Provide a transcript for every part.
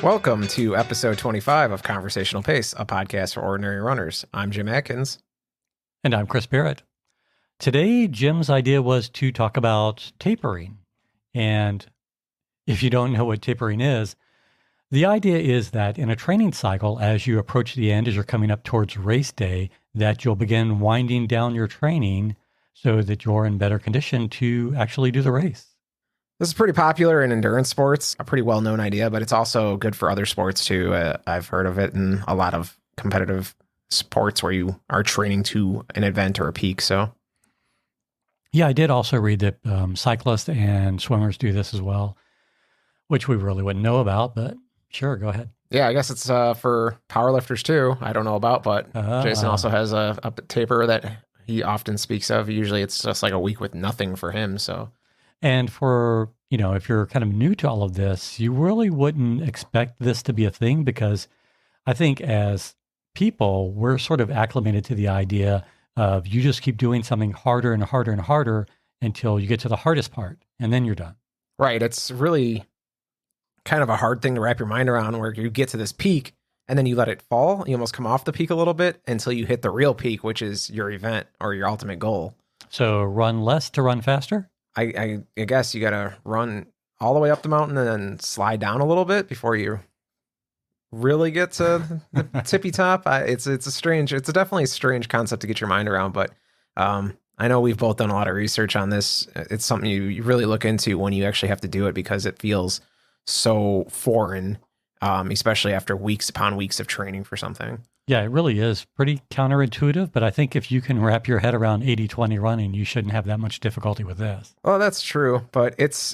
Welcome to episode 25 of Conversational Pace, a podcast for ordinary runners. I'm Jim Atkins. And I'm Chris Barrett. Today, Jim's idea was to talk about tapering. And if you don't know what tapering is, the idea is that in a training cycle, as you approach the end, as you're coming up towards race day, that you'll begin winding down your training so that you're in better condition to actually do the race. This is pretty popular in endurance sports, a pretty well-known idea, but it's also good for other sports too. I've heard of it in a lot of competitive sports where you are training to an event or a peak. So, yeah, I did also read that cyclists and swimmers do this as well, which we really wouldn't know about, but sure, go ahead. Yeah, I guess it's for powerlifters too. I don't know about, but Jason also has a taper that he often speaks of. Usually it's just like a week with nothing for him. So. And for, if you're kind of new to all of this, you really wouldn't expect this to be a thing because I think as people, we're sort of acclimated to the idea of you just keep doing something harder and harder and harder until you get to the hardest part and then you're done. Right. It's really kind of a hard thing to wrap your mind around where you get to this peak and then you let it fall. You almost come off the peak a little bit until you hit the real peak, which is your event or your ultimate goal. So run less to run faster? I guess you got to run all the way up the mountain and then slide down a little bit before you really get to the tippy top. It's definitely a strange concept to get your mind around, but I know we've both done a lot of research on this. It's something you really look into when you actually have to do it because it feels so foreign, especially after weeks upon weeks of training for something. Yeah, it really is pretty counterintuitive, but I think if you can wrap your head around 80-20 running, you shouldn't have that much difficulty with this. Well, that's true, but it's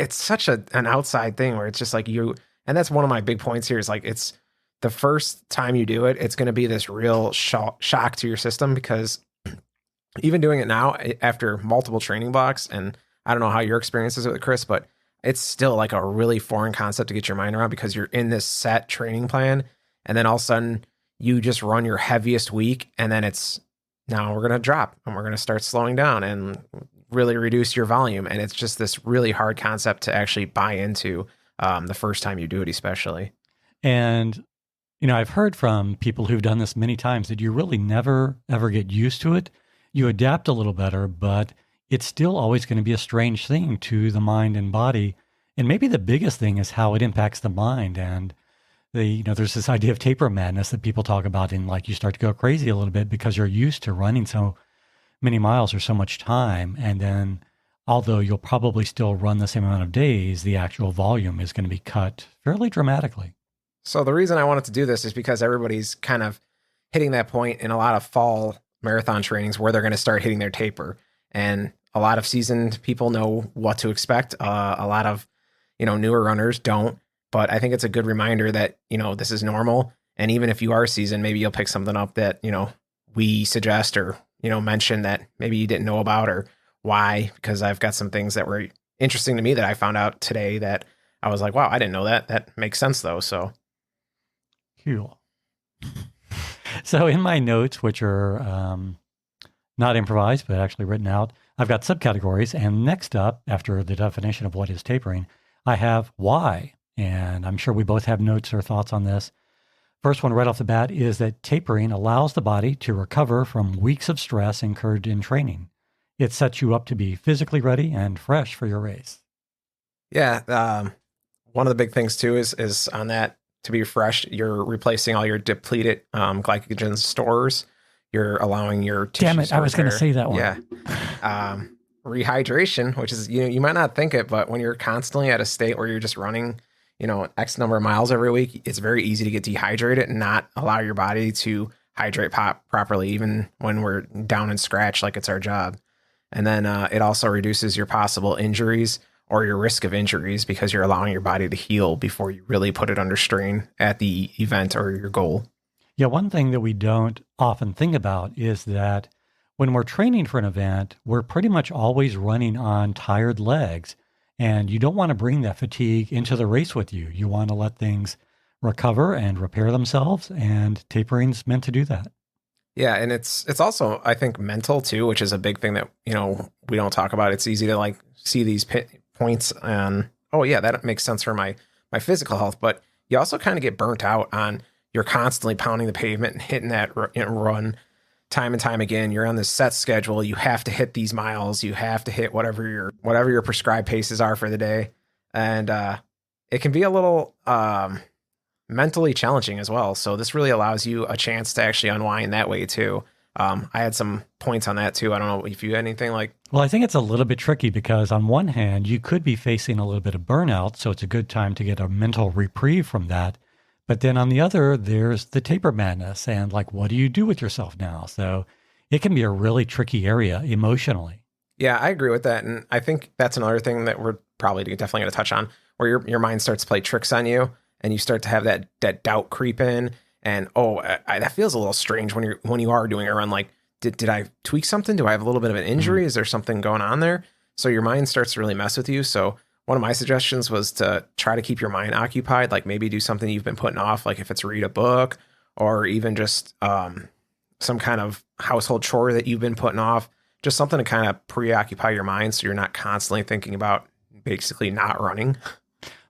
such an outside thing where it's just like you, and that's one of my big points here is like it's the first time you do it, it's going to be this real shock to your system because even doing it now after multiple training blocks, and I don't know how your experience is with it, Chris, but it's still like a really foreign concept to get your mind around because you're in this set training plan. And then all of a sudden you just run your heaviest week and then now we're going to drop and we're going to start slowing down and really reduce your volume. And it's just this really hard concept to actually buy into the first time you do it, especially. And, I've heard from people who've done this many times that you really never, ever get used to it. You adapt a little better, but it's still always going to be a strange thing to the mind and body. And maybe the biggest thing is how it impacts the mind. And there's this idea of taper madness that people talk about, and like you start to go crazy a little bit because you're used to running so many miles or so much time. And then although you'll probably still run the same amount of days, the actual volume is going to be cut fairly dramatically. So the reason I wanted to do this is because everybody's kind of hitting that point in a lot of fall marathon trainings where they're going to start hitting their taper. And a lot of seasoned people know what to expect. A lot of, newer runners don't. But I think it's a good reminder that, this is normal. And even if you are seasoned, maybe you'll pick something up that, we suggest or, mention that maybe you didn't know about or why, because I've got some things that were interesting to me that I found out today that I was like, wow, I didn't know that. That makes sense though. So. Cool. So in my notes, which are not improvised, but actually written out, I've got subcategories. And next up, after the definition of what is tapering, I have why. And I'm sure we both have notes or thoughts on this. First one right off the bat is that tapering allows the body to recover from weeks of stress incurred in training. It sets you up to be physically ready and fresh for your race. Yeah. One of the big things too is on that, to be fresh, you're replacing all your depleted glycogen stores. You're allowing your tissues. Damn it, I was going to say that one. Yeah. Rehydration, which is, you might not think it, but when you're constantly at a state where you're just running, X number of miles every week, it's very easy to get dehydrated and not allow your body to hydrate properly, even when we're down and scratch like it's our job. And then it also reduces your possible injuries or your risk of injuries because you're allowing your body to heal before you really put it under strain at the event or your goal. Yeah, one thing that we don't often think about is that when we're training for an event, we're pretty much always running on tired legs. And you don't want to bring that fatigue into the race with you. You want to let things recover and repair themselves, and tapering's meant to do that. Yeah, and it's also, I think, mental too, which is a big thing that, we don't talk about. It's easy to see these points and, oh yeah, that makes sense for my my physical health, but you also kind of get burnt out on you're constantly pounding the pavement and hitting that run time and time again. You're on this set schedule. You have to hit these miles. You have to hit whatever your prescribed paces are for the day. And it can be a little mentally challenging as well. So this really allows you a chance to actually unwind that way too. I had some points on that too. I don't know if you had anything like. Well, I think it's a little bit tricky because on one hand, you could be facing a little bit of burnout. So it's a good time to get a mental reprieve from that. But then on the other, there's the taper madness and like, what do you do with yourself now? So it can be a really tricky area emotionally. Yeah, I agree with that. And I think that's another thing that we're probably definitely going to touch on, where your mind starts to play tricks on you and you start to have that doubt creep in. And that feels a little strange when you are doing a run. Like, did I tweak something? Do I have a little bit of an injury? Is there something going on there? So your mind starts to really mess with you. So one of my suggestions was to try to keep your mind occupied. Like maybe do something you've been putting off, like if it's read a book or even just some kind of household chore that you've been putting off. Just something to kind of preoccupy your mind so you're not constantly thinking about basically not running.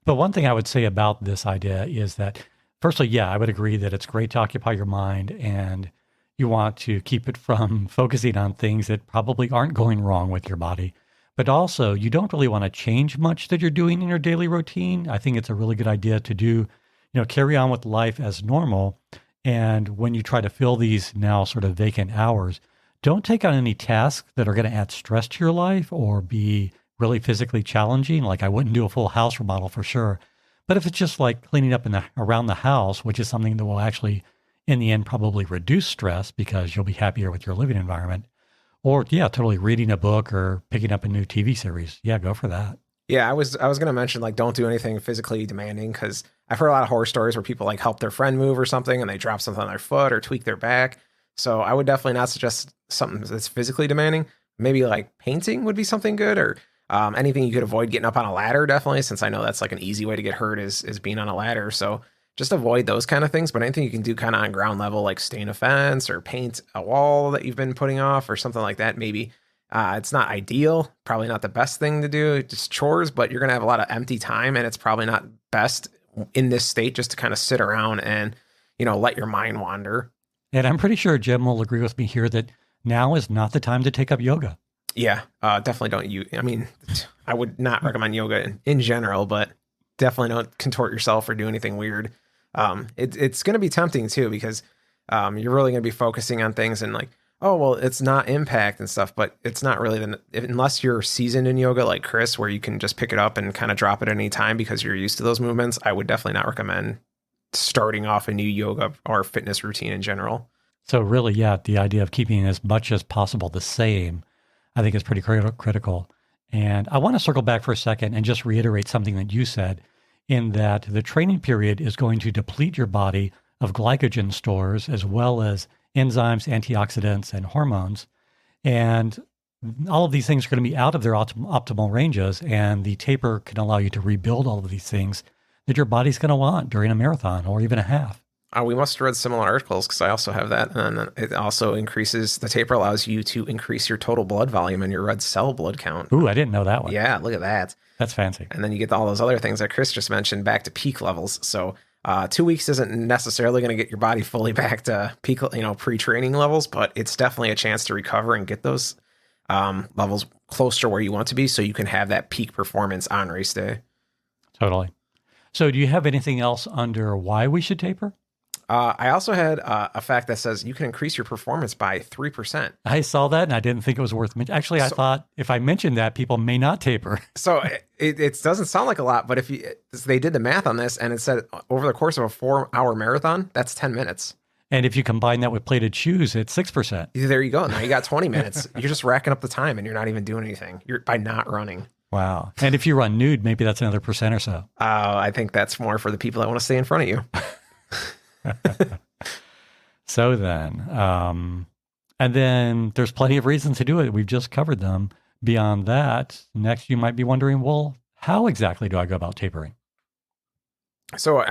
But one thing I would say about this idea is that, firstly, yeah, I would agree that it's great to occupy your mind and you want to keep it from focusing on things that probably aren't going wrong with your body. But also, you don't really want to change much that you're doing in your daily routine. I think it's a really good idea to do, carry on with life as normal. And when you try to fill these now sort of vacant hours, don't take on any tasks that are going to add stress to your life or be really physically challenging. Like I wouldn't do a full house remodel for sure. But if it's just like cleaning up around the house, which is something that will actually, in the end, probably reduce stress because you'll be happier with your living environment. Or yeah, totally reading a book or picking up a new TV series. Yeah, go for that. Yeah, I was going to mention like don't do anything physically demanding because I've heard a lot of horror stories where people like help their friend move or something and they drop something on their foot or tweak their back. So I would definitely not suggest something that's physically demanding. Maybe like painting would be something good, or anything you could avoid getting up on a ladder, definitely, since I know that's like an easy way to get hurt is being on a ladder. So just avoid those kind of things. But anything you can do kind of on ground level, like stain a fence or paint a wall that you've been putting off or something like that, maybe. It's not ideal, probably not the best thing to do, just chores, but you're going to have a lot of empty time and it's probably not best in this state just to kind of sit around and, let your mind wander. And I'm pretty sure Jim will agree with me here that now is not the time to take up yoga. Yeah, definitely don't. I mean, I would not recommend yoga in general, but definitely don't contort yourself or do anything weird. It's going to be tempting too, because you're really going to be focusing on things and like, oh, well, it's not impact and stuff, but it's not really unless you're seasoned in yoga like Chris, where you can just pick it up and kind of drop it at any time because you're used to those movements. I would definitely not recommend starting off a new yoga or fitness routine in general. So really, yeah, the idea of keeping as much as possible the same, I think is pretty critical. And I want to circle back for a second and just reiterate something that you said, in that the training period is going to deplete your body of glycogen stores as well as enzymes, antioxidants, and hormones. And all of these things are going to be out of their optimal ranges. And the taper can allow you to rebuild all of these things that your body's going to want during a marathon or even a half. We must have read similar articles because I also have that. And then it also the taper allows you to increase your total blood volume and your red cell blood count. Ooh, I didn't know that one. Yeah, look at that. That's fancy. And then you get all those other things that Chris just mentioned back to peak levels. So 2 weeks isn't necessarily going to get your body fully back to peak, pre-training levels, but it's definitely a chance to recover and get those levels closer to where you want to be so you can have that peak performance on race day. Totally. So do you have anything else under why we should taper? I also had a fact that says you can increase your performance by 3%. I saw that and I didn't think it was worth mentioning. Actually, I thought if I mentioned that, people may not taper. So it doesn't sound like a lot, but they did the math on this and it said over the course of a 4-hour marathon, that's 10 minutes. And if you combine that with plated shoes, it's 6%. There you go. Now you got 20 minutes. You're just racking up the time and you're not even doing anything. You're by not running. Wow. And if you run nude, maybe that's another percent or so. I think that's more for the people that want to stay in front of you. So then, and then there's plenty of reasons to do it. We've just covered them. Beyond that, next you might be wondering, well, how exactly do I go about tapering? So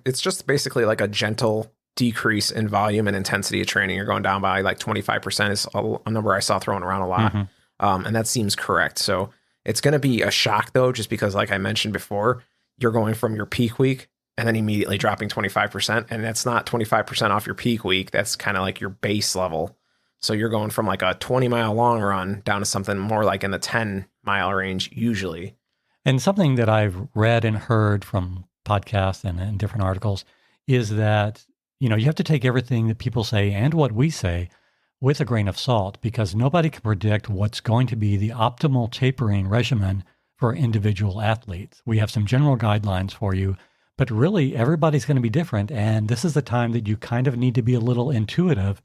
it's just basically like a gentle decrease in volume and intensity of training. You're going down by like 25% is a number I saw thrown around a lot. Mm-hmm. And that seems correct. So it's going to be a shock though, just because like I mentioned before, you're going from your peak week and then immediately dropping 25%. And that's not 25% off your peak week. That's kind of like your base level. So you're going from like a 20-mile long run down to something more like in the 10-mile range usually. And something that I've read and heard from podcasts and different articles is that, you have to take everything that people say and what we say with a grain of salt, because nobody can predict what's going to be the optimal tapering regimen for individual athletes. We have some general guidelines for you, but really everybody's going to be different. And this is the time that you kind of need to be a little intuitive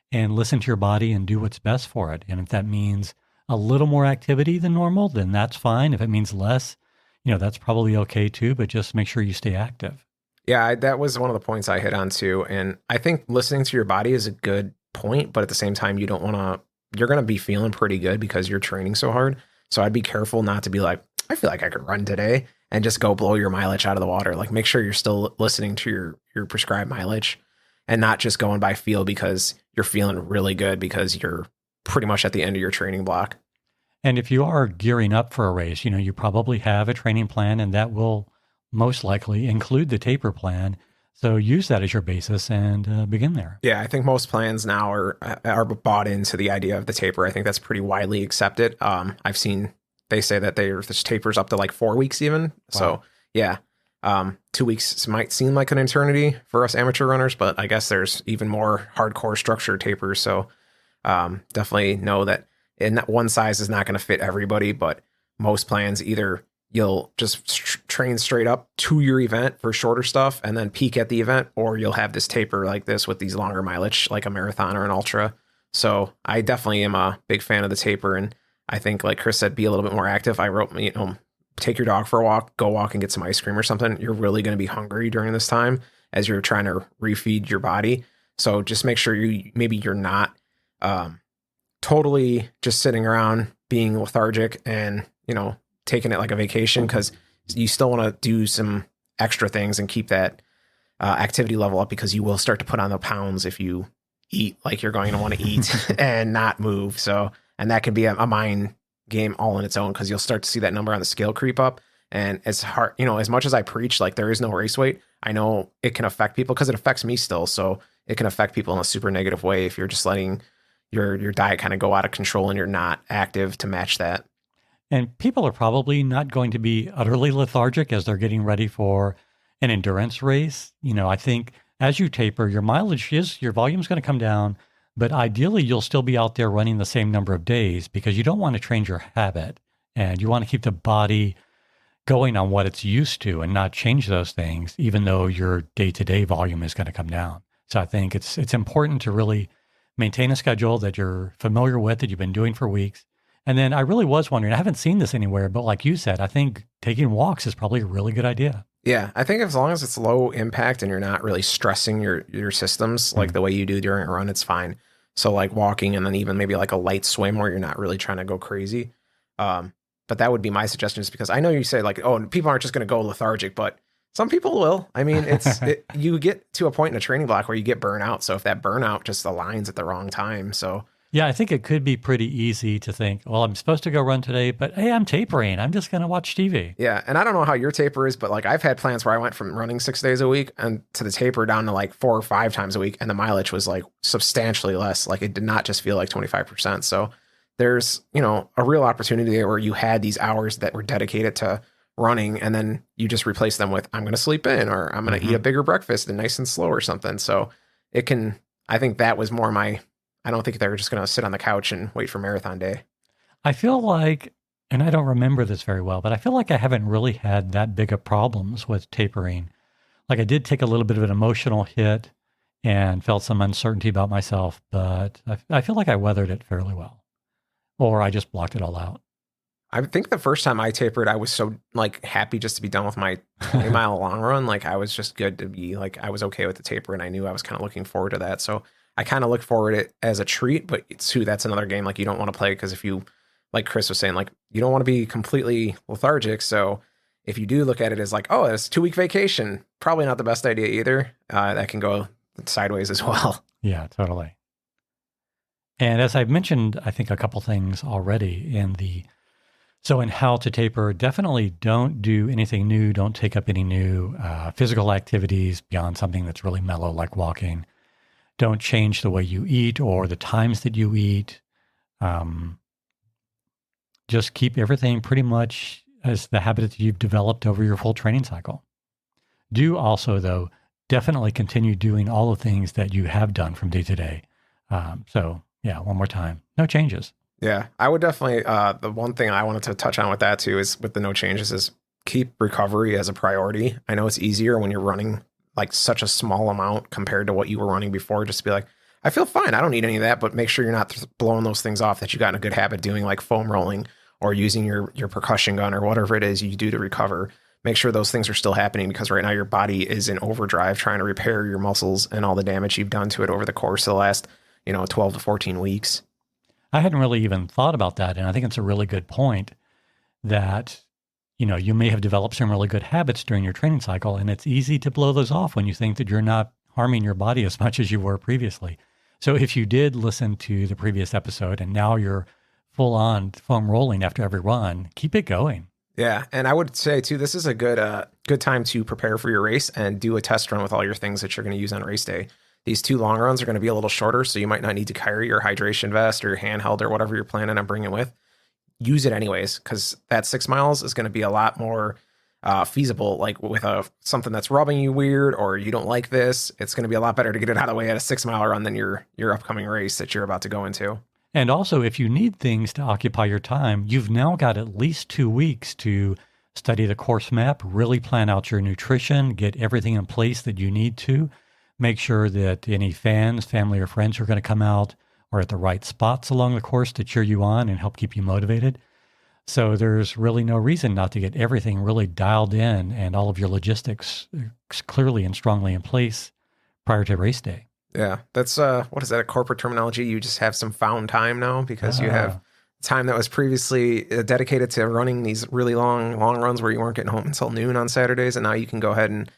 and listen to your body and do what's best for it. And if that means a little more activity than normal, then that's fine. If it means less, that's probably okay too, but just make sure you stay active. Yeah, that was one of the points I hit on too. And I think listening to your body is a good point, but at the same time, you're going to be feeling pretty good because you're training so hard. So I'd be careful not to be like, I feel like I could run today and just go blow your mileage out of the water. Like make sure you're still listening to your prescribed mileage and not just going by feel because you're feeling really good because you're pretty much at the end of your training block. And if you are gearing up for a race, you probably have a training plan, and that will most likely include the taper plan. So use that as your basis and begin there. Yeah, I think most plans now are bought into the idea of the taper. I think that's pretty widely accepted. I've seen they say that there's tapers up to like 4 weeks even. Wow. So yeah, 2 weeks might seem like an eternity for us amateur runners, but I guess there's even more hardcore structured tapers. So definitely know that one size is not going to fit everybody, but most plans either you'll just train straight up to your event for shorter stuff and then peak at the event, or you'll have this taper like this with these longer mileage, like a marathon or an ultra. So I definitely am a big fan of the taper. And I think, like Chris said, be a little bit more active. I wrote, take your dog for a walk, go walk and get some ice cream or something. You're really going to be hungry during this time as you're trying to refeed your body. So just make sure you're not totally just sitting around being lethargic and, taking it like a vacation, because you still want to do some extra things and keep that activity level up, because you will start to put on the pounds if you eat like you're going to want to eat and not move. So, and that can be a mind game all in its own, because you'll start to see that number on the scale creep up. And it's hard, as much as I preach, like there is no race weight, I know it can affect people because it affects me still. So it can affect people in a super negative way if you're just letting your diet kind of go out of control and you're not active to match that. And people are probably not going to be utterly lethargic as they're getting ready for an endurance race. I think as you taper, your volume's going to come down, but ideally you'll still be out there running the same number of days, because you don't want to change your habit and you want to keep the body going on what it's used to and not change those things, even though your day-to-day volume is going to come down. So I think it's important to really maintain a schedule that you're familiar with, that you've been doing for weeks. And then I really was wondering, I haven't seen this anywhere, but like you said, I think taking walks is probably a really good idea. Yeah, I think as long as it's low impact and you're not really stressing your systems like the way you do during a run, it's fine. So like walking and then even maybe like a light swim where you're not really trying to go crazy. But that would be my suggestion, just because I know you say like, oh, people aren't just going to go lethargic, but some people will. I mean, you get to a point in a training block where you get burnout. So if that burnout just aligns at the wrong time. So yeah, I think it could be pretty easy to think, well, I'm supposed to go run today, but hey, I'm tapering. I'm just going to watch TV. Yeah. And I don't know how your taper is, but like I've had plans where I went from running 6 days a week and to the taper down to like 4 or 5 times a week. And the mileage was like substantially less. Like it did not just feel like 25%. So there's, a real opportunity there where you had these hours that were dedicated to running, and then you just replace them with, I'm going to sleep in, or I'm going to eat a bigger breakfast and nice and slow or something. So I think that was more I don't think they were just going to sit on the couch and wait for marathon day. I feel like, and I don't remember this very well, but I feel like I haven't really had that big of problems with tapering. Like I did take a little bit of an emotional hit and felt some uncertainty about myself, but I feel like I weathered it fairly well. Or I just blocked it all out. I think the first time I tapered, I was so like happy just to be done with my 20-mile long run. Like I was just good to be like, I was okay with the taper, and I knew I was kind of looking forward to that. So I kind of look forward to it as a treat, but that's another game like you don't want to play, because if you, like Chris was saying, like you don't want to be completely lethargic. So if you do look at it as like, oh, it's a 2-week vacation, probably not the best idea either. That can go sideways as well. Yeah, totally. And as I've mentioned, I think a couple things already in the So in how to taper, definitely don't do anything new. Don't take up any new physical activities beyond something that's really mellow, like walking. Don't change the way you eat or the times that you eat. Um, just keep everything pretty much as the habit that you've developed over your full training cycle. Do also, though, definitely continue doing all the things that you have done from day to day. So, yeah, one more time, no changes. Yeah, I would definitely. The one thing I wanted to touch on with that too is with the no changes is keep recovery as a priority. I know it's easier when you're running like such a small amount compared to what you were running before. Just to be like, I feel fine. I don't need any of that. But make sure you're not blowing those things off that you got in a good habit doing, like foam rolling or using your percussion gun or whatever it is you do to recover. Make sure those things are still happening because right now your body is in overdrive trying to repair your muscles and all the damage you've done to it over the course of the last 12 to 14 weeks. I hadn't really even thought about that. And I think it's a really good point that, you may have developed some really good habits during your training cycle, and it's easy to blow those off when you think that you're not harming your body as much as you were previously. So if you did listen to the previous episode and now you're full on foam rolling after every run, keep it going. Yeah, and I would say too, this is a good time to prepare for your race and do a test run with all your things that you're going to use on race day. These 2 long runs are going to be a little shorter, so you might not need to carry your hydration vest or your handheld or whatever you're planning on bringing with. Use it anyways, because that 6 miles is going to be a lot more feasible. Like with something that's rubbing you weird or you don't like this, it's going to be a lot better to get it out of the way at a 6 mile run than your upcoming race that you're about to go into. And also, if you need things to occupy your time, you've now got at least 2 weeks to study the course map, really plan out your nutrition, get everything in place that you need to. Make sure that any fans, family, or friends who are going to come out are at the right spots along the course to cheer you on and help keep you motivated. So there's really no reason not to get everything really dialed in and all of your logistics clearly and strongly in place prior to race day. Yeah, that's what is that, a corporate terminology? You just have some found time now because you have time that was previously dedicated to running these really long runs where you weren't getting home until noon on Saturdays, and now you can go ahead and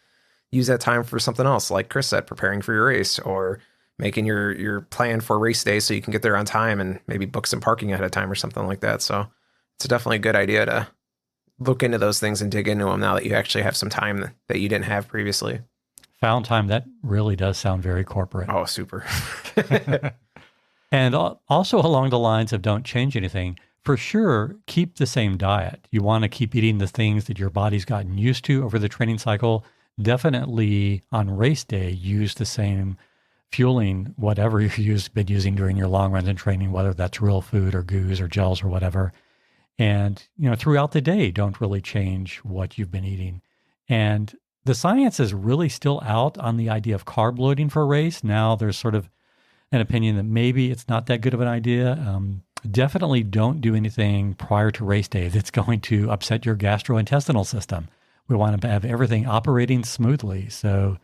use that time for something else, like Chris said, preparing for your race or making your plan for race day so you can get there on time and maybe book some parking ahead of time or something like that. So it's definitely a good idea to look into those things and dig into them now that you actually have some time that you didn't have previously. Found time, that really does sound very corporate. Oh, super. And also along the lines of don't change anything, for sure, keep the same diet. You want to keep eating the things that your body's gotten used to over the training cycle. Definitely on race day, use the same fueling, whatever you've been using during your long runs and training, whether that's real food or goos or gels or whatever. And, throughout the day, don't really change what you've been eating. And the science is really still out on the idea of carb loading for a race. Now there's sort of an opinion that maybe it's not that good of an idea. Definitely don't do anything prior to race day that's going to upset your gastrointestinal system. We want to have everything operating smoothly. So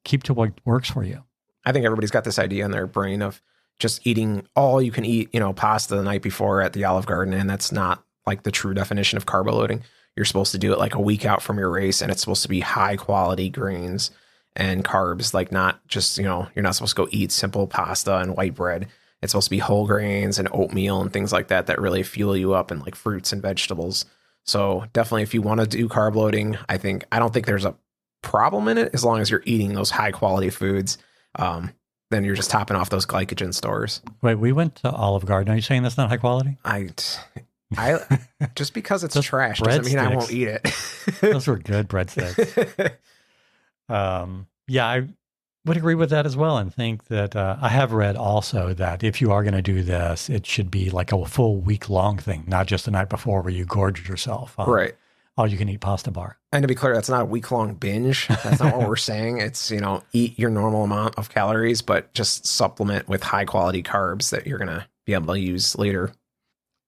keep to what works for you. I think everybody's got this idea in their brain of just eating all you can eat, pasta the night before at the Olive Garden. And that's not like the true definition of carb loading. You're supposed to do it like a week out from your race, and it's supposed to be high quality grains and carbs, like not just, you're not supposed to go eat simple pasta and white bread. It's supposed to be whole grains and oatmeal and things like that really fuel you up, and like fruits and vegetables. So definitely if you want to do carb loading, I don't think there's a problem in it as long as you're eating those high quality foods. Then you're just topping off those glycogen stores. Wait, we went to Olive Garden. Are you saying that's not high quality? I just because it's trash doesn't mean I won't eat it. Those were good breadsticks. Yeah, I would agree with that as well, and think that I have read also that if you are going to do this, it should be like a full week-long thing, not just the night before where you gorge yourself on right. all-you-can-eat pasta bar. And to be clear, that's not a week-long binge. That's not what we're saying. It's, eat your normal amount of calories, but just supplement with high-quality carbs that you're going to be able to use later.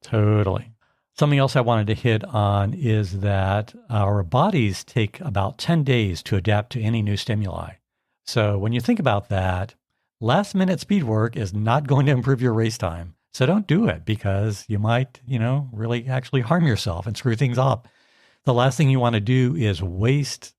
Totally. Something else I wanted to hit on is that our bodies take about 10 days to adapt to any new stimuli. So when you think about that, last-minute speed work is not going to improve your race time. So don't do it because you might, really actually harm yourself and screw things up. The last thing you want to do is waste,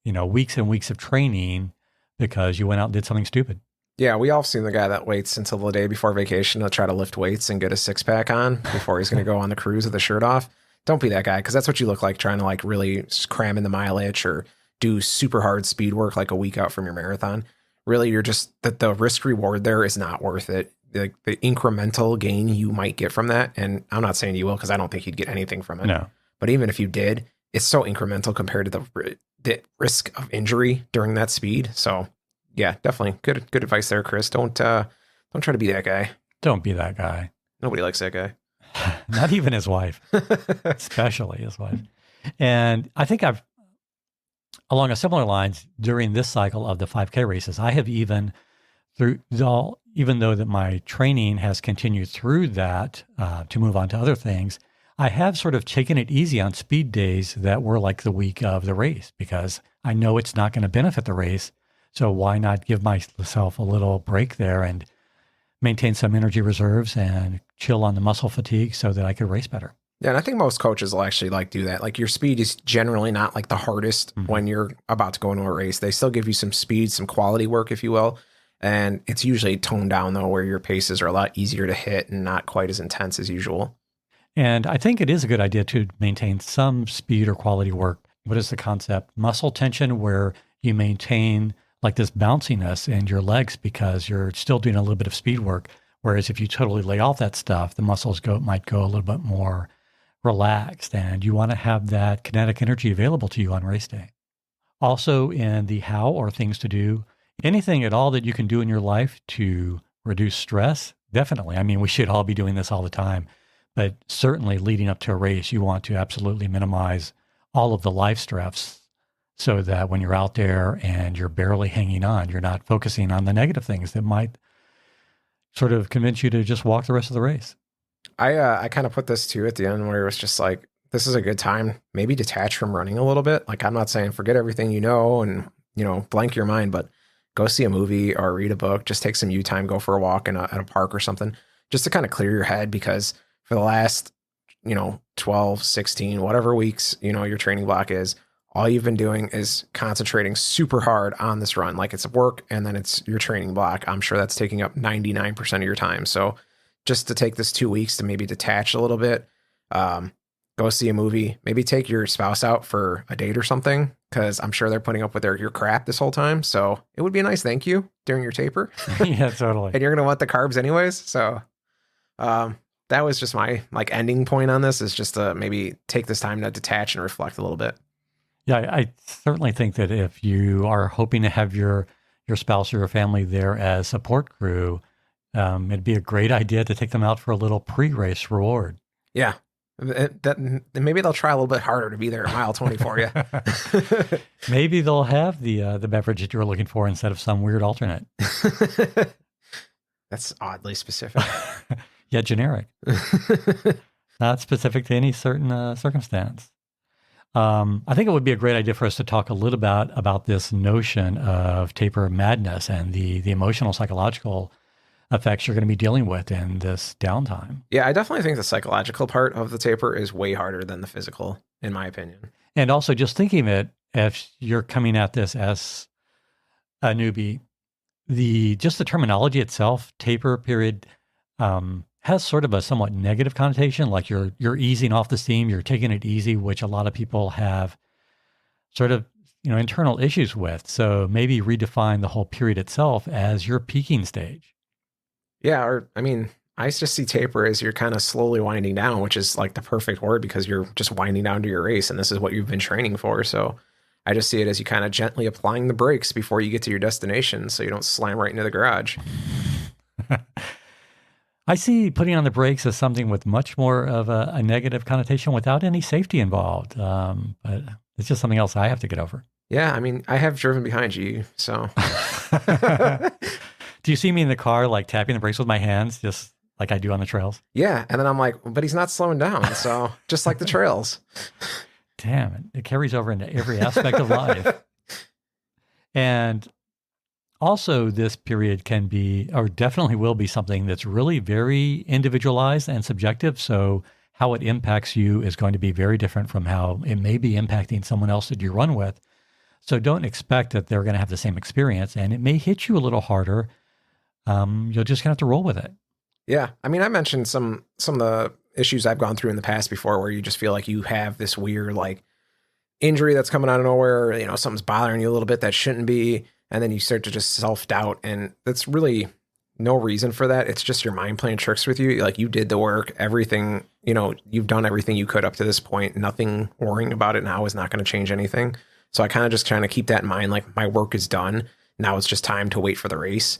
weeks and weeks of training because you went out and did something stupid. Yeah, we all seen the guy that waits until the day before vacation to try to lift weights and get a 6-pack on before he's going to go on the cruise with the shirt off. Don't be that guy, because that's what you look like trying to like really cram in the mileage or do super hard speed work like a week out from your marathon. Really, you're just that the risk reward there is not worth it. The incremental gain you might get from that, and I'm not saying you will because I don't think you'd get anything from it. No. But even if you did, it's so incremental compared to the risk of injury during that speed. So yeah, definitely good advice there, Chris. Don't try to be that guy. Don't be that guy. Nobody likes that guy. Not even his wife, especially his wife. And I think I've, along a similar lines, during this cycle of the 5K races, I have even even though that my training has continued through that to move on to other things, I have sort of taken it easy on speed days that were like the week of the race, because I know it's not going to benefit the race. So why not give myself a little break there and maintain some energy reserves and chill on the muscle fatigue so that I could race better. Yeah, and I think most coaches will actually like do that. Like your speed is generally not like the hardest when you're about to go into a race. They still give you some speed, some quality work, if you will. And it's usually toned down though, where your paces are a lot easier to hit and not quite as intense as usual. And I think it is a good idea to maintain some speed or quality work. What is the concept? Muscle tension, where you maintain like this bounciness in your legs because you're still doing a little bit of speed work. Whereas if you totally lay off that stuff, the muscles might go a little bit more relaxed, and you want to have that kinetic energy available to you on race day. Also in the how or things to do, anything at all that you can do in your life to reduce stress, definitely. I mean, we should all be doing this all the time, but certainly leading up to a race, you want to absolutely minimize all of the life stress so that when you're out there and you're barely hanging on, you're not focusing on the negative things that might sort of convince you to just walk the rest of the race. I kind of put this too at the end where it was just like, this is a good time, maybe detach from running a little bit. Like, I'm not saying forget everything you know and, blank your mind, but go see a movie or read a book, just take some you time, go for a walk at a park or something, just to kind of clear your head. Because for the last, 12, 16, whatever weeks, your training block is, all you've been doing is concentrating super hard on this run. Like, it's work and then it's your training block. I'm sure that's taking up 99% of your time. So just to take this 2 weeks to maybe detach a little bit, go see a movie, maybe take your spouse out for a date or something, because I'm sure they're putting up with your crap this whole time. So it would be a nice thank you during your taper. Yeah, totally. And you're going to want the carbs anyways. So that was just my ending point on this, is just to maybe take this time to detach and reflect a little bit. Yeah, I certainly think that if you are hoping to have your spouse or your family there as support crew, it'd be a great idea to take them out for a little pre-race reward. Yeah. Maybe they'll try a little bit harder to be there at mile 20 for you. Maybe they'll have the beverage that you're looking for instead of some weird alternate. That's oddly specific. Yeah, generic. Not specific to any certain circumstance. I think it would be a great idea for us to talk a little about this notion of taper madness and the emotional, psychological effects you're going to be dealing with in this downtime. Yeah, I definitely think the psychological part of the taper is way harder than the physical, in my opinion. And also just thinking that if you're coming at this as a newbie, the terminology itself, taper period, has sort of a somewhat negative connotation, like you're easing off the steam, you're taking it easy, which a lot of people have sort of, internal issues with. So maybe redefine the whole period itself as your peaking stage. Yeah, I just see taper as you're kind of slowly winding down, which is like the perfect word, because you're just winding down to your race, and this is what you've been training for. So I just see it as you kind of gently applying the brakes before you get to your destination, so you don't slam right into the garage. I see putting on the brakes as something with much more of a negative connotation without any safety involved. But it's just something else I have to get over. Yeah, I have driven behind you, so. Do you see me in the car, like tapping the brakes with my hands, just like I do on the trails? Yeah, and then I'm like, but he's not slowing down, so just like the trails. Damn it carries over into every aspect of life. And also, this period can be, or definitely will be, something that's really very individualized and subjective. So how it impacts you is going to be very different from how it may be impacting someone else that you run with. So don't expect that they're going to have the same experience, and it may hit you a little harder. You're just going to have to roll with it. Yeah. I mentioned some of the issues I've gone through in the past before where you just feel like you have this weird like injury that's coming out of nowhere, something's bothering you a little bit that shouldn't be, and then you start to just self-doubt, and that's really no reason for that. It's just your mind playing tricks with you. Like, you did the work, everything, you've done everything you could up to this point. Nothing worrying about it now is not going to change anything. So I kind of just keep that in mind. Like, my work is done. Now it's just time to wait for the race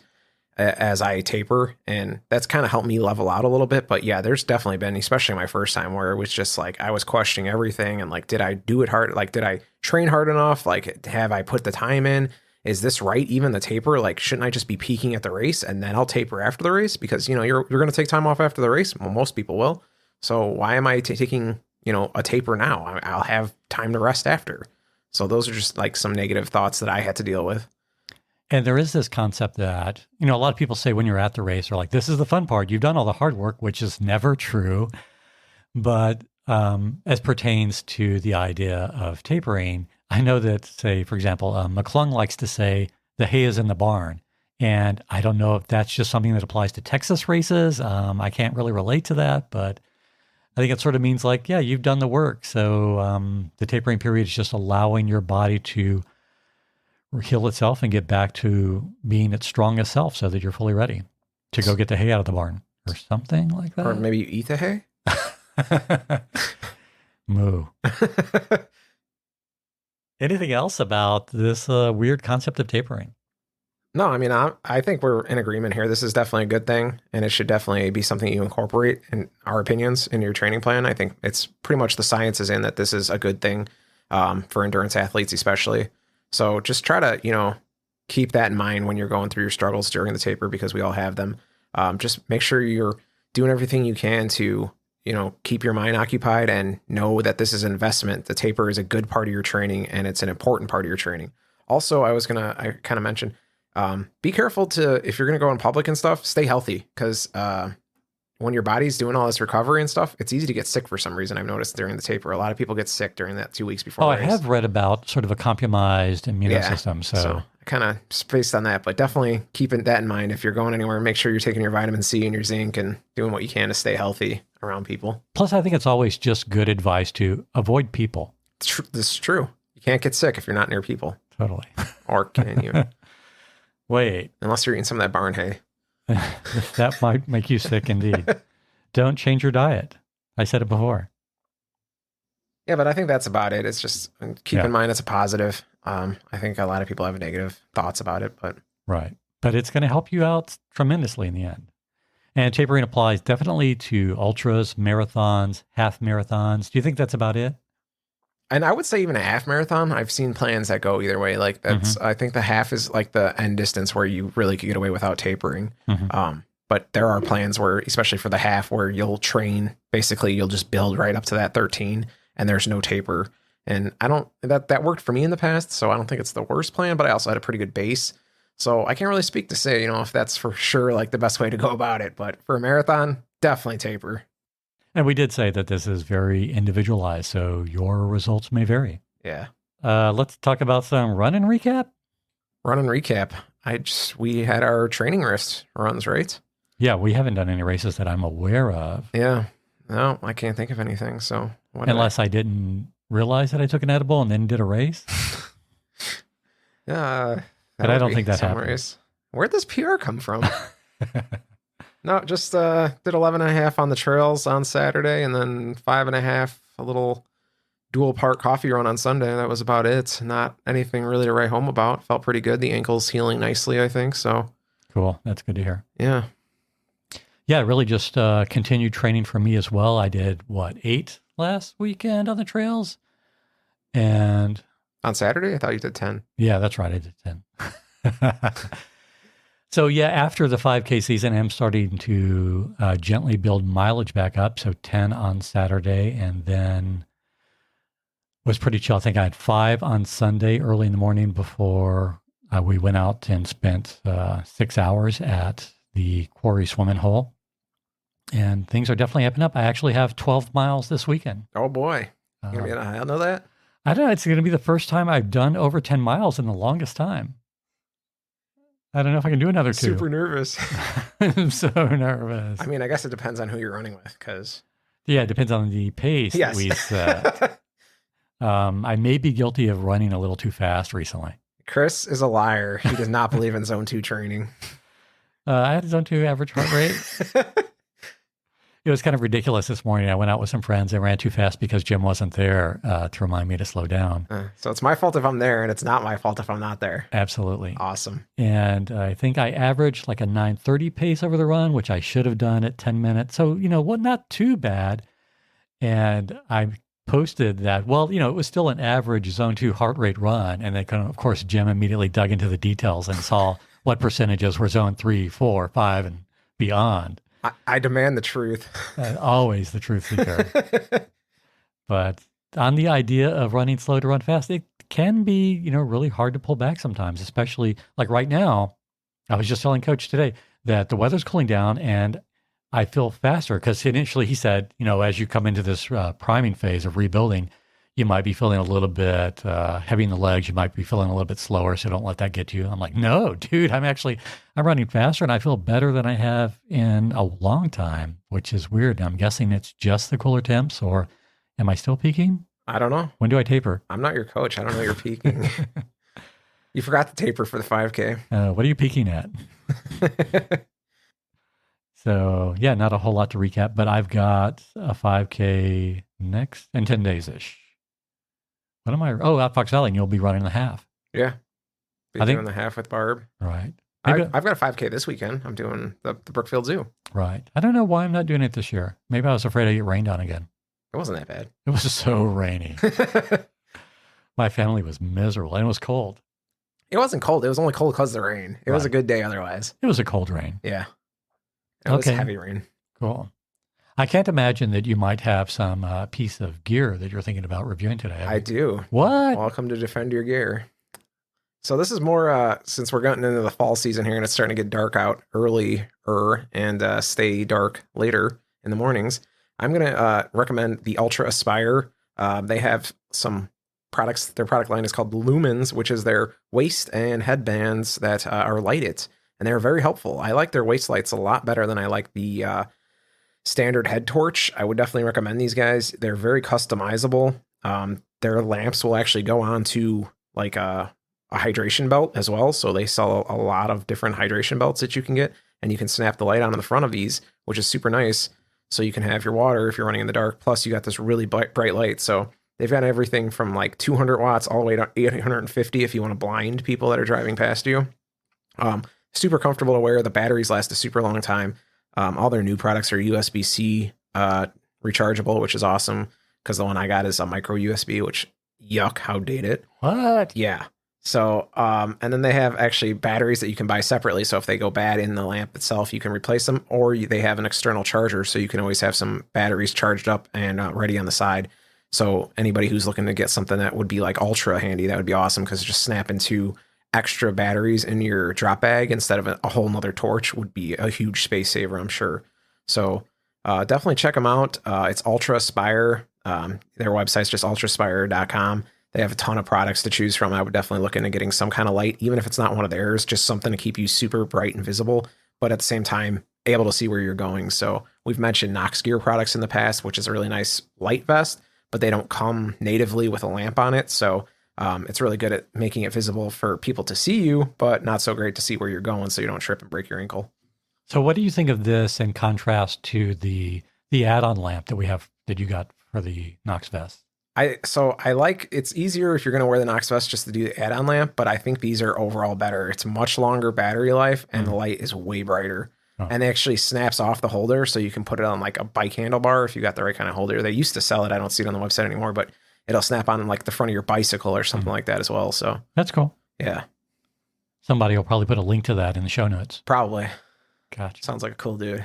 as I taper. And that's kind of helped me level out a little bit. But yeah, there's definitely been, especially my first time, where it was just like, I was questioning everything. And like, did I do it hard? Like, did I train hard enough? Like, have I put the time in? Is this right? Even the taper, like, shouldn't I just be peaking at the race and then I'll taper after the race? Because, you're going to take time off after the race. Well, most people will. So why am I taking, a taper now? I'll have time to rest after. So those are just like some negative thoughts that I had to deal with. And there is this concept that, a lot of people say when you're at the race, they're like, this is the fun part. You've done all the hard work, which is never true. But as pertains to the idea of tapering, I know that, say, for example, McClung likes to say the hay is in the barn. And I don't know if that's just something that applies to Texas races. I can't really relate to that, but I think it sort of means like, yeah, you've done the work. So the tapering period is just allowing your body to heal itself and get back to being its strongest self so that you're fully ready to go get the hay out of the barn or something like that. Or maybe you eat the hay? Moo. Anything else about this weird concept of tapering? No, I mean, I think we're in agreement here. This is definitely a good thing, and it should definitely be something you incorporate in our opinions in your training plan. I think it's pretty much the science is in that this is a good thing for endurance athletes, especially. So just try to, keep that in mind when you're going through your struggles during the taper, because we all have them. Just make sure you're doing everything you can to, keep your mind occupied and know that this is an investment. The taper is a good part of your training, and it's an important part of your training. Also, I kind of mentioned, be careful if you're going to go in public and stuff, stay healthy, because when your body's doing all this recovery and stuff, it's easy to get sick for some reason. I've noticed during the taper, a lot of people get sick during that 2 weeks before. Oh, I have read about sort of a compromised immune system. So I kind of spaced on that, but definitely keeping that in mind. If you're going anywhere, make sure you're taking your vitamin C and your zinc and doing what you can to stay healthy around people. Plus, I think it's always just good advice to avoid people. This is true. You can't get sick if you're not near people. Totally. Or can you? Wait. Unless you're eating some of that barn hay. That might make you sick indeed. Don't change your diet. I said it before. Yeah, but I think that's about it. It's just keep in mind it's a positive. I think a lot of people have negative thoughts about it, but right. But it's going to help you out tremendously in the end. And tapering applies definitely to ultras, marathons, half marathons. Do you think that's about it? And I would say even a half marathon. I've seen plans that go either way. Like that's, I think the half is like the end distance where you really could get away without tapering. But there are plans where, especially for the half, where you'll train, basically you'll just build right up to that 13 and there's no taper. And that worked for me in the past. So I don't think it's the worst plan, but I also had a pretty good base. So I can't really speak to say, if that's for sure like the best way to go about it. But for a marathon, definitely taper. And we did say that this is very individualized, so your results may vary. Yeah. Let's talk about some run and recap. Run and recap. We had our training wrist runs, right? Yeah, we haven't done any races that I'm aware of. Yeah. No, I can't think of anything. So unless I didn't realize that I took an edible and then did a race. Yeah. But I don't think that happened. Race. Where'd this PR come from? No, just did 11.5 on the trails on Saturday, and then 5.5, a little dual part coffee run on Sunday. That was about it. Not anything really to write home about. Felt pretty good. The ankle's healing nicely, I think. So cool. That's good to hear. Yeah. Yeah, really just continued training for me as well. I did 8 last weekend on the trails, and on Saturday, I thought you did 10. Yeah, that's right. I did 10. So yeah, after the 5K season, I'm starting to gently build mileage back up. So 10 on Saturday, and then was pretty chill. I think I had 5 on Sunday early in the morning before we went out and spent 6 hours at the quarry swimming hole. And things are definitely upping up. I actually have 12 miles this weekend. Oh boy. You're going to be on a high know that? I don't know. It's going to be the first time I've done over 10 miles in the longest time. I don't know if I can do another 2. Super nervous. I'm so nervous. I mean, I guess it depends on who you're running with, because Yeah, it depends on the pace that Yes. we set. I may be guilty of running a little too fast recently. Chris is a liar. He does not believe in zone 2 training. I had a zone 2 average heart rate. It was kind of ridiculous this morning. I went out with some friends and ran too fast because Jim wasn't there to remind me to slow down. So it's my fault if I'm there, and it's not my fault if I'm not there. Absolutely. Awesome. And I think I averaged like a 9:30 pace over the run, which I should have done at 10 minutes. So, what, not too bad. And I posted that, well, it was still an average zone 2 heart rate run. And then, of course, Jim immediately dug into the details and saw what percentages were zone 3, 4, 5, and beyond. I demand the truth. Always the truth seeker. But on the idea of running slow to run fast, it can be, really hard to pull back sometimes, especially like right now. I was just telling Coach today that the weather's cooling down and I feel faster because initially he said, as you come into this priming phase of rebuilding, you might be feeling a little bit heavy in the legs. You might be feeling a little bit slower. So don't let that get you. I'm like, no, dude, I'm running faster and I feel better than I have in a long time, which is weird. I'm guessing it's just the cooler temps, or am I still peaking? I don't know. When do I taper? I'm not your coach. I don't know you're peaking. You forgot to taper for the 5K. What are you peaking at? So yeah, not a whole lot to recap, but I've got a 5K next in 10 days-ish. What am I? Oh, out Fox Valley, and you'll be running the half. Yeah. Be doing the half with Barb. Right. I've got a 5K this weekend. I'm doing the Brookfield Zoo. Right. I don't know why I'm not doing it this year. Maybe I was afraid I'd get rained on again. It wasn't that bad. It was so rainy. My family was miserable, and it was cold. It wasn't cold. It was only cold because of the rain. It was a good day otherwise. It was a cold rain. Yeah. It was heavy rain. Cool. I can't imagine that you might have some piece of gear that you're thinking about reviewing today. I do. What? Welcome to Defend Your Gear. So this is more, since we're getting into the fall season here and it's starting to get dark out earlier and stay dark later in the mornings, I'm going to recommend the Ultra Aspire. They have some products. Their product line is called Lumens, which is their waist and headbands that are lighted. And they're very helpful. I like their waist lights a lot better than I like the standard head torch. I would definitely recommend these guys. They're very customizable. Their lamps will actually go on to like a hydration belt as well. So they sell a lot of different hydration belts that you can get, and you can snap the light on the front of these, which is super nice. So you can have your water if you're running in the dark. Plus you got this really bright light. So they've got everything from like 200 watts all the way to 850 if you want to blind people that are driving past you. Super comfortable to wear. The batteries last a super long time. All their new products are USB-C rechargeable, which is awesome because the one I got is a micro USB, which yuck, how dated. What? Yeah. So, and then they have actually batteries that you can buy separately. So if they go bad in the lamp itself, you can replace them, or they have an external charger. So you can always have some batteries charged up and ready on the side. So anybody who's looking to get something that would be like ultra handy, that would be awesome because just snap into extra batteries in your drop bag instead of a whole nother torch would be a huge space saver, I'm sure. So definitely check them out. It's Ultra Aspire. Their website's just ultraspire.com. They have a ton of products to choose from. I would definitely look into getting some kind of light, even if it's not one of theirs, just something to keep you super bright and visible, but at the same time, able to see where you're going. So we've mentioned Knox Gear products in the past, which is a really nice light vest, but they don't come natively with a lamp on it. So it's really good at making it visible for people to see you, but not so great to see where you're going so you don't trip and break your ankle. So what do you think of this in contrast to the add-on lamp that you got for the Knox vest? I like, it's easier if you're going to wear the Knox vest just to do the add-on lamp, but I think these are overall better. It's much longer battery life and the light is way brighter. Oh. And it actually snaps off the holder so you can put it on like a bike handlebar if you got the right kind of holder. They used to sell it. I don't see it on the website anymore, but it'll snap on like the front of your bicycle or something like that as well. So that's cool. Yeah. Somebody will probably put a link to that in the show notes. Probably. Gotcha. Sounds like a cool dude.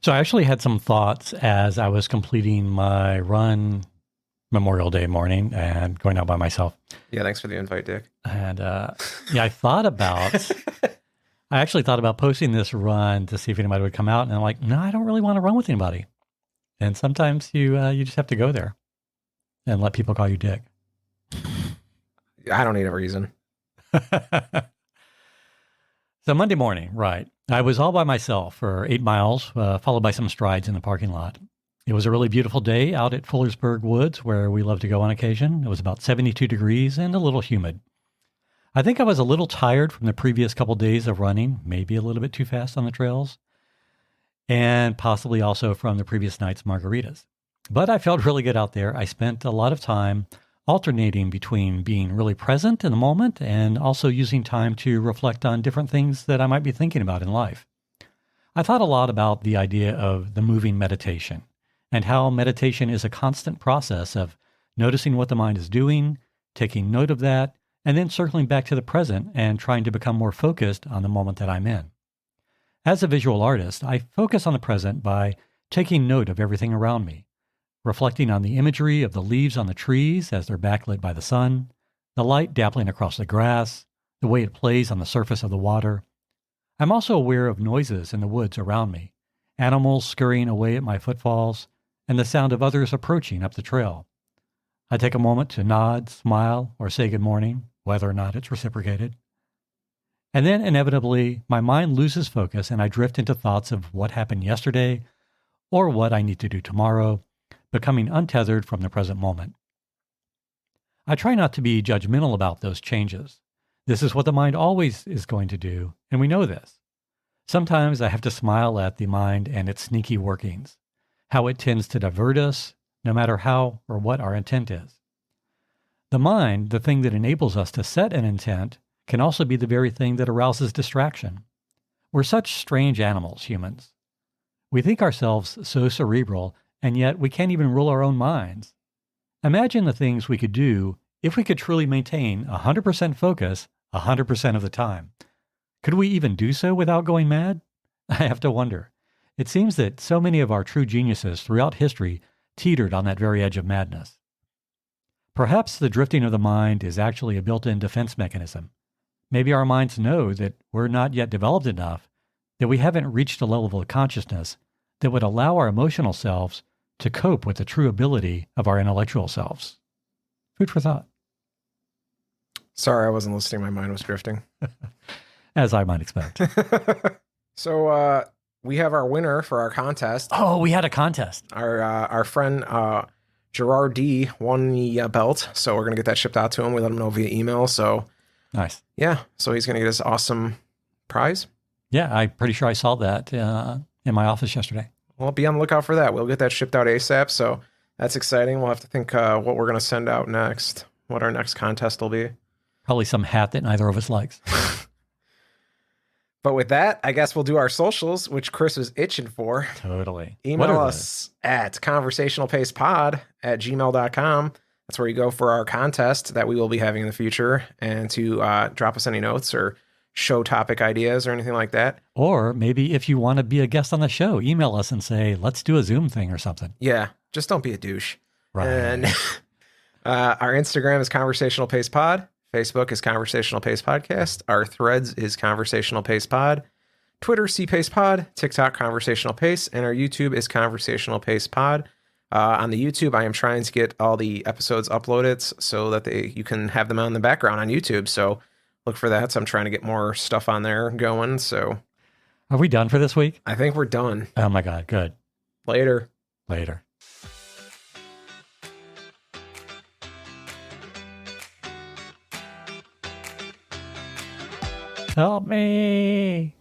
So I actually had some thoughts as I was completing my run Memorial Day morning and going out by myself. Yeah, thanks for the invite, Dick. And I actually thought about posting this run to see if anybody would come out. And I'm like, no, I don't really want to run with anybody. And sometimes you just have to go there and let people call you Dick. I don't need a reason. So Monday morning, right. I was all by myself for 8 miles, followed by some strides in the parking lot. It was a really beautiful day out at Fullersburg Woods, where we love to go on occasion. It was about 72 degrees and a little humid. I think I was a little tired from the previous couple days of running, maybe a little bit too fast on the trails, and possibly also from the previous night's margaritas. But I felt really good out there. I spent a lot of time alternating between being really present in the moment and also using time to reflect on different things that I might be thinking about in life. I thought a lot about the idea of the moving meditation and how meditation is a constant process of noticing what the mind is doing, taking note of that, and then circling back to the present and trying to become more focused on the moment that I'm in. As a visual artist, I focus on the present by taking note of everything around me, reflecting on the imagery of the leaves on the trees as they're backlit by the sun, the light dappling across the grass, the way it plays on the surface of the water. I'm also aware of noises in the woods around me, animals scurrying away at my footfalls, and the sound of others approaching up the trail. I take a moment to nod, smile, or say good morning, whether or not it's reciprocated. And then inevitably, my mind loses focus and I drift into thoughts of what happened yesterday or what I need to do tomorrow, becoming untethered from the present moment. I try not to be judgmental about those changes. This is what the mind always is going to do, and we know this. Sometimes I have to smile at the mind and its sneaky workings, how it tends to divert us, no matter how or what our intent is. The mind, the thing that enables us to set an intent, can also be the very thing that arouses distraction. We're such strange animals, humans. We think ourselves so cerebral, and yet we can't even rule our own minds. Imagine the things we could do if we could truly maintain 100% focus 100% of the time. Could we even do so without going mad? I have to wonder. It seems that so many of our true geniuses throughout history teetered on that very edge of madness. Perhaps the drifting of the mind is actually a built-in defense mechanism. Maybe our minds know that we're not yet developed enough, that we haven't reached a level of consciousness that would allow our emotional selves to cope with the true ability of our intellectual selves. Food for thought. Sorry, I wasn't listening. My mind was drifting. As I might expect. So we have our winner for our contest. Oh, we had a contest. Our friend Gerard D won the belt, so we're gonna get that shipped out to him. We let him know via email. So nice. Yeah, so he's gonna get his awesome prize. Yeah, I'm pretty sure I saw that in my office yesterday. Well, be on the lookout for that. We'll get that shipped out ASAP. So that's exciting. We'll have to think what we're gonna send out next. What our next contest will be. Probably some hat that neither of us likes. But with that, I guess we'll do our socials, which Chris was itching for. Totally. Email us at conversationalpacepod@gmail.com. That's where you go for our contest that we will be having in the future, and to drop us any notes or show topic ideas or anything like that. Or maybe if you want to be a guest on the show, email us and say, let's do a Zoom thing or something. Yeah, just don't be a douche. Right. And our Instagram is Conversational Pace Pod. Facebook is Conversational Pace Podcast. Our Threads is Conversational Pace Pod. Twitter, C-Pace Pod. TikTok, Conversational Pace. And our YouTube is Conversational Pace Pod. On the YouTube, I am trying to get all the episodes uploaded so that you can have them on the background on YouTube. So look for that. So I'm trying to get more stuff on there going. So are we done for this week? I think we're done. Oh my God. Good. Later. Help me.